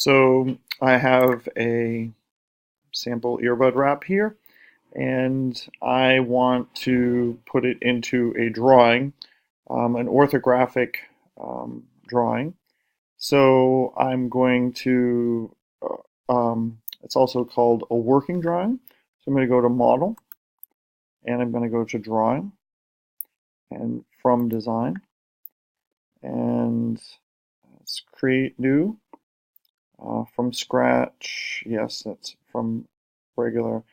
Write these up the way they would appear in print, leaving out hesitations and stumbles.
So I have a sample earbud wrap here, and I want to put it into a drawing, an orthographic drawing. So I'm going to, it's also called a working drawing. So I'm going to go to Model, and I'm going to go to Drawing, and from Design, and let's create new. From scratch, yes, that's from regular.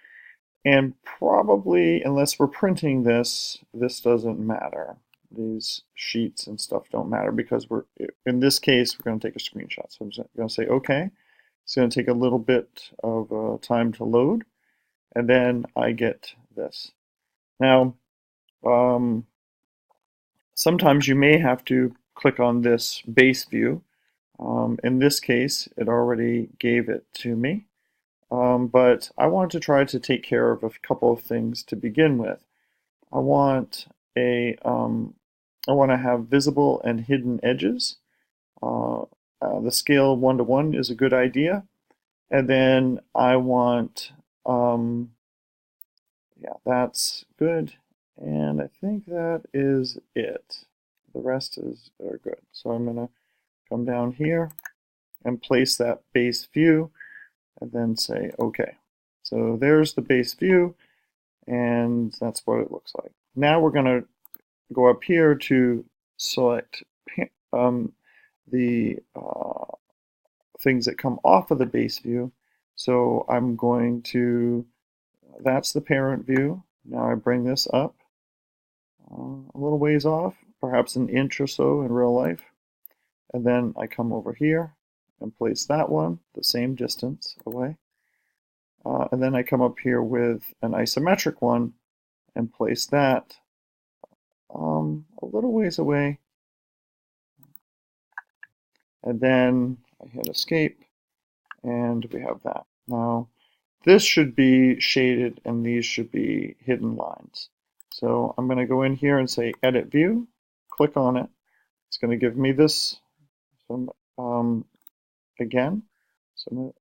And probably, unless we're printing this, this doesn't matter. These sheets and stuff don't matter because in this case, we're going to take a screenshot. So I'm just going to say OK. It's going to take a little bit of time to load, and then I get this. Now, sometimes you may have to click on this base view. In this case, it already gave it to me. But I want to try to take care of a couple of things to begin with. I want to have visible and hidden edges. The scale 1 to 1 is a good idea. And then I want, yeah, that's good. And I think that is it. The rest are good. So I'm going to come down here and place that base view and then say OK. So there's the base view, and that's what it looks like. Now we're going to go up here to select the things that come off of the base view. So I'm going to, that's the parent view. Now I bring this up a little ways off, perhaps an inch or so in real life. And then I come over here and place that one the same distance away. And then I come up here with an isometric one and place that a little ways away. And then I hit escape, and we have that. Now, this should be shaded, and these should be hidden lines. So I'm going to go in here and say Edit View, click on it. It's going to give me this again. So I'm going to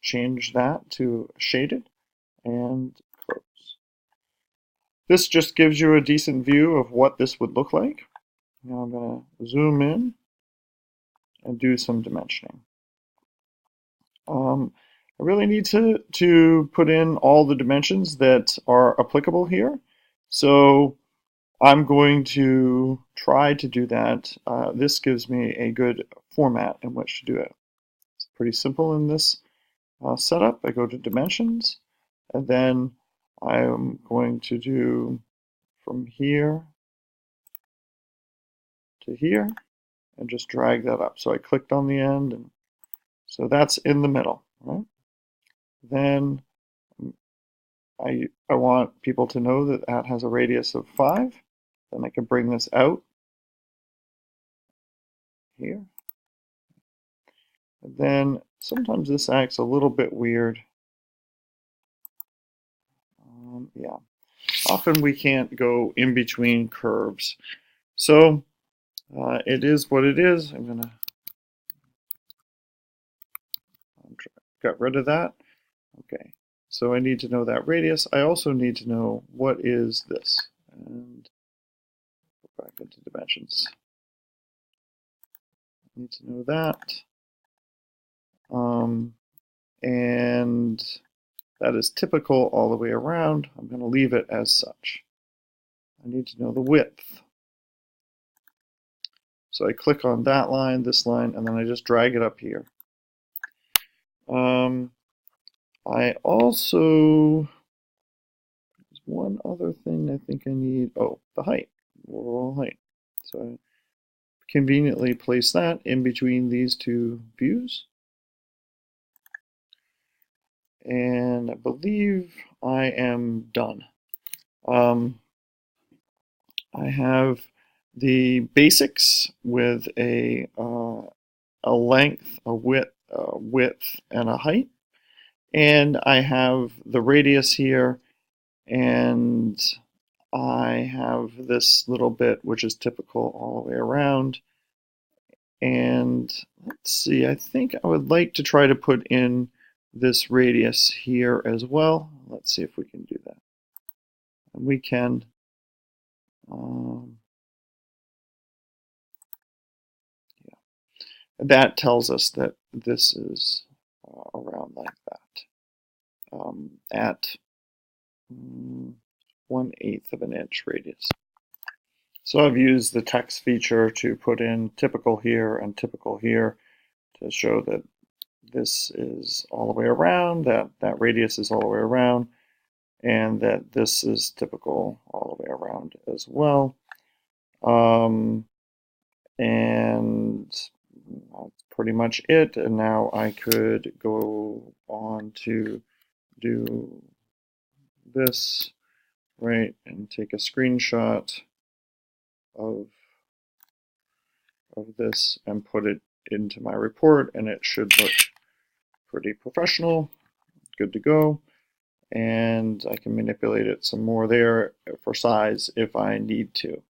change that to shaded and close. This just gives you a decent view of what this would look like. Now I'm going to zoom in and do some dimensioning. I really need to put in all the dimensions that are applicable here. So I'm going to try to do that. This gives me a good format in which to do it. It's pretty simple in this setup. I go to Dimensions, and then I am going to do from here to here, and just drag that up. So I clicked on the end, and so that's in the middle, right? Then I want people to know that that has a radius of 5. Then I can bring this out here. And then sometimes this acts a little bit weird. Yeah, often we can't go in between curves. So it is what it is. I'm gonna get rid of that. Okay, so I need to know that radius. I also need to know what is this. And go back into dimensions. I need to know that. And that is typical all the way around. I'm going to leave it as such. I need to know the width. So I click on that line, this line, and then I just drag it up here. I also, there's one other thing I think I need. Oh, the height, overall height. So I conveniently place that in between these two views. And I believe I am done. I have the basics with a length, a width, and a height. And I have the radius here, and I have this little bit which is typical all the way around. And let's see, I think I would like to try to put in this radius here as well. Let's see if we can do that. And we can. Yeah. That tells us that this is around like that, at 1/8 of an inch radius. So I've used the text feature to put in typical here and typical here to show that this is all the way around, that radius is all the way around, and that this is typical all the way around as well. And that's pretty much it. And now I could go on to do this, right, and take a screenshot of this and put it into my report, and it should look pretty professional, good to go. And I can manipulate it some more there for size if I need to.